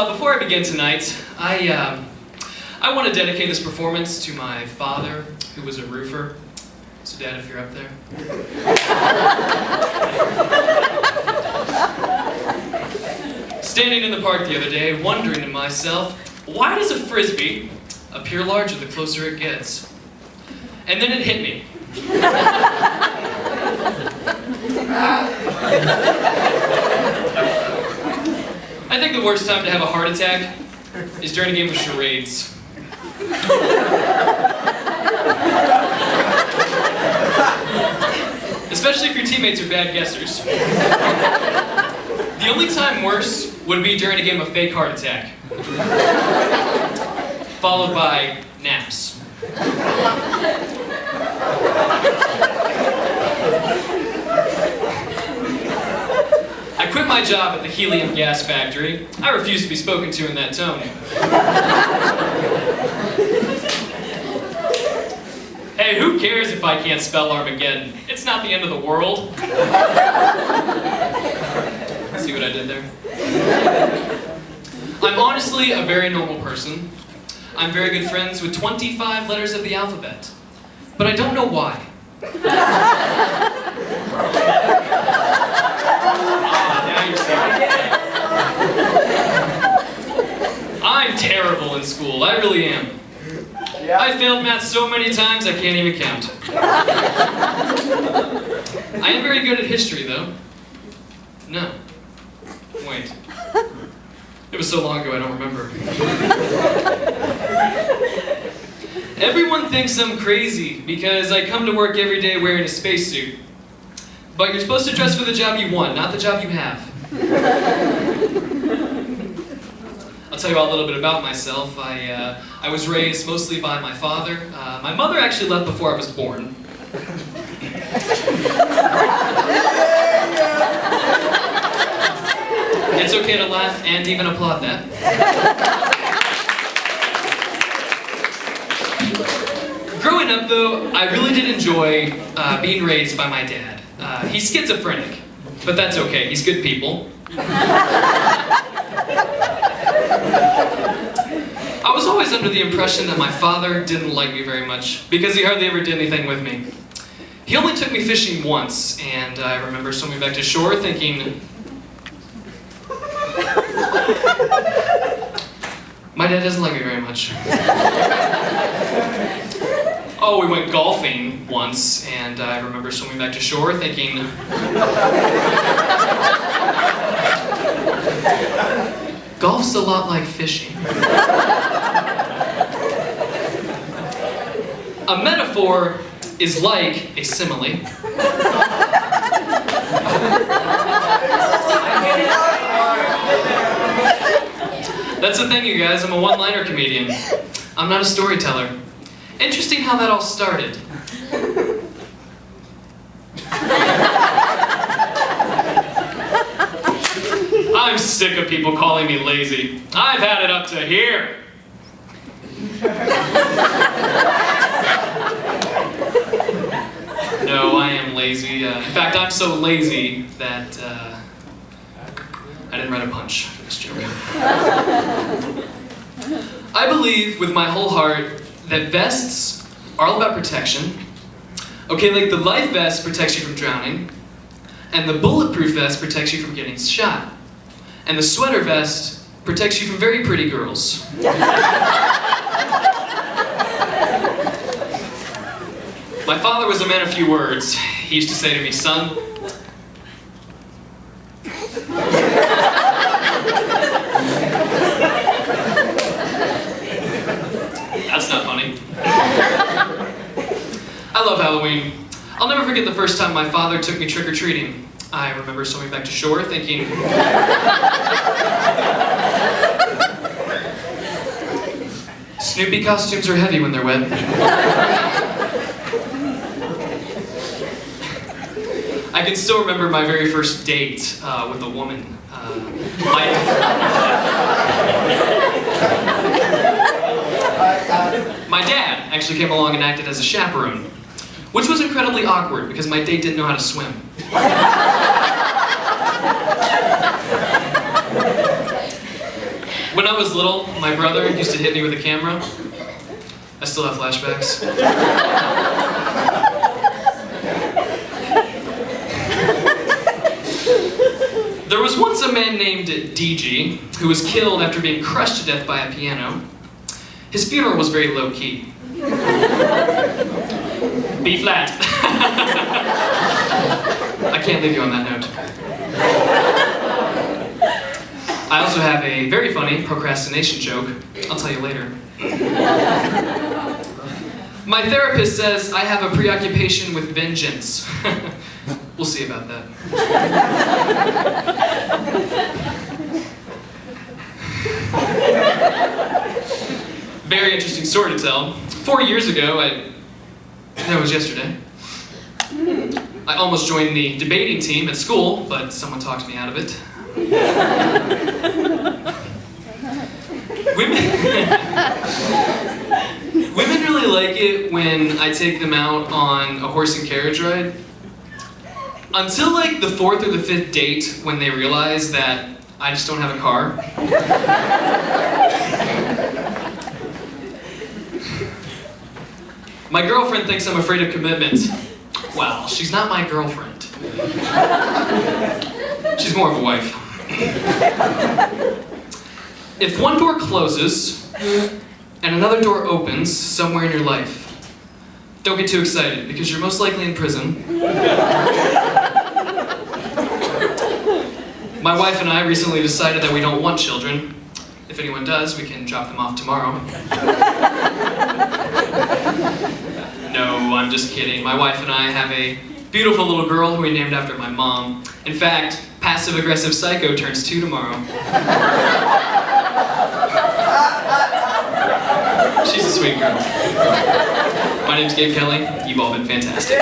Before I begin tonight, I want to dedicate this performance to my father, who was a roofer. So Dad, if you're up there. Standing in the park the other day, wondering to myself, why does a frisbee appear larger the closer it gets? And then it hit me. I think the worst time to have a heart attack is during a game of charades. Especially if your teammates are bad guessers. The only time worse would be during a game of fake heart attack. Followed by naps. I quit my job at the helium gas factory. I refuse to be spoken to in that tone. Hey, who cares if I can't spell Armageddon? It's not the end of the world. See what I did there? I'm honestly a very normal person. I'm very good friends with 25 letters of the alphabet. But I don't know why. Now you're serious. I'm terrible in school, I really am. Yeah. I failed math so many times I can't even count. I am very good at history though. No. Wait. It was so long ago I don't remember. Everyone thinks I'm crazy because I come to work every day wearing a spacesuit. But you're supposed to dress for the job you want, not the job you have. I'll tell you all a little bit about myself. I was raised mostly by my father. My mother actually left before I was born. It's okay to laugh and even applaud that. Growing up though, I really did enjoy being raised by my dad. He's schizophrenic, but that's okay, he's good people. I was always under the impression that my father didn't like me very much, because he hardly ever did anything with me. He only took me fishing once, and I remember swimming back to shore thinking, my dad doesn't like me very much. Oh, we went golfing once, and I remember swimming back to shore thinking, golf's a lot like fishing. A metaphor is like a simile. That's the thing, you guys, I'm a one-liner comedian. I'm not a storyteller. Interesting how that all started. I'm sick of people calling me lazy. I've had it up to here. No, I am lazy. In fact, I'm so lazy that I didn't write a punch for this joke. I believe with my whole heart that vests are all about protection. Okay, like the life vest protects you from drowning, and the bulletproof vest protects you from getting shot, and the sweater vest protects you from very pretty girls. My father was a man of few words. He used to say to me, son, that's not funny. I love Halloween. I'll never forget the first time my father took me trick-or-treating. I remember swimming back to shore thinking, Snoopy costumes are heavy when they're wet. I can still remember my very first date with a woman. My dad actually came along and acted as a chaperone, which was incredibly awkward because my date didn't know how to swim. I was little, my brother used to hit me with a camera. I still have flashbacks. There was once a man named DG who was killed after being crushed to death by a piano. His funeral was very low-key. B flat. I can't leave you on that note. I also have a very funny procrastination joke. I'll tell you later. My therapist says I have a preoccupation with vengeance. We'll see about that. Very interesting story to tell. 4 years ago, that was yesterday, I almost joined the debating team at school, but someone talked me out of it. Women really like it when I take them out on a horse and carriage ride. Until like the 4th or the 5th date when they realize that I just don't have a car. My girlfriend thinks I'm afraid of commitment. Well, she's not my girlfriend. She's more of a wife. If one door closes and another door opens somewhere in your life, don't get too excited because you're most likely in prison. My wife and I recently decided that we don't want children. If anyone does, we can drop them off tomorrow. No, I'm just kidding. My wife and I have a beautiful little girl who we named after my mom. In fact, passive-aggressive psycho turns 2 tomorrow. She's a sweet girl. My name's Gabe Kelley. You've all been fantastic.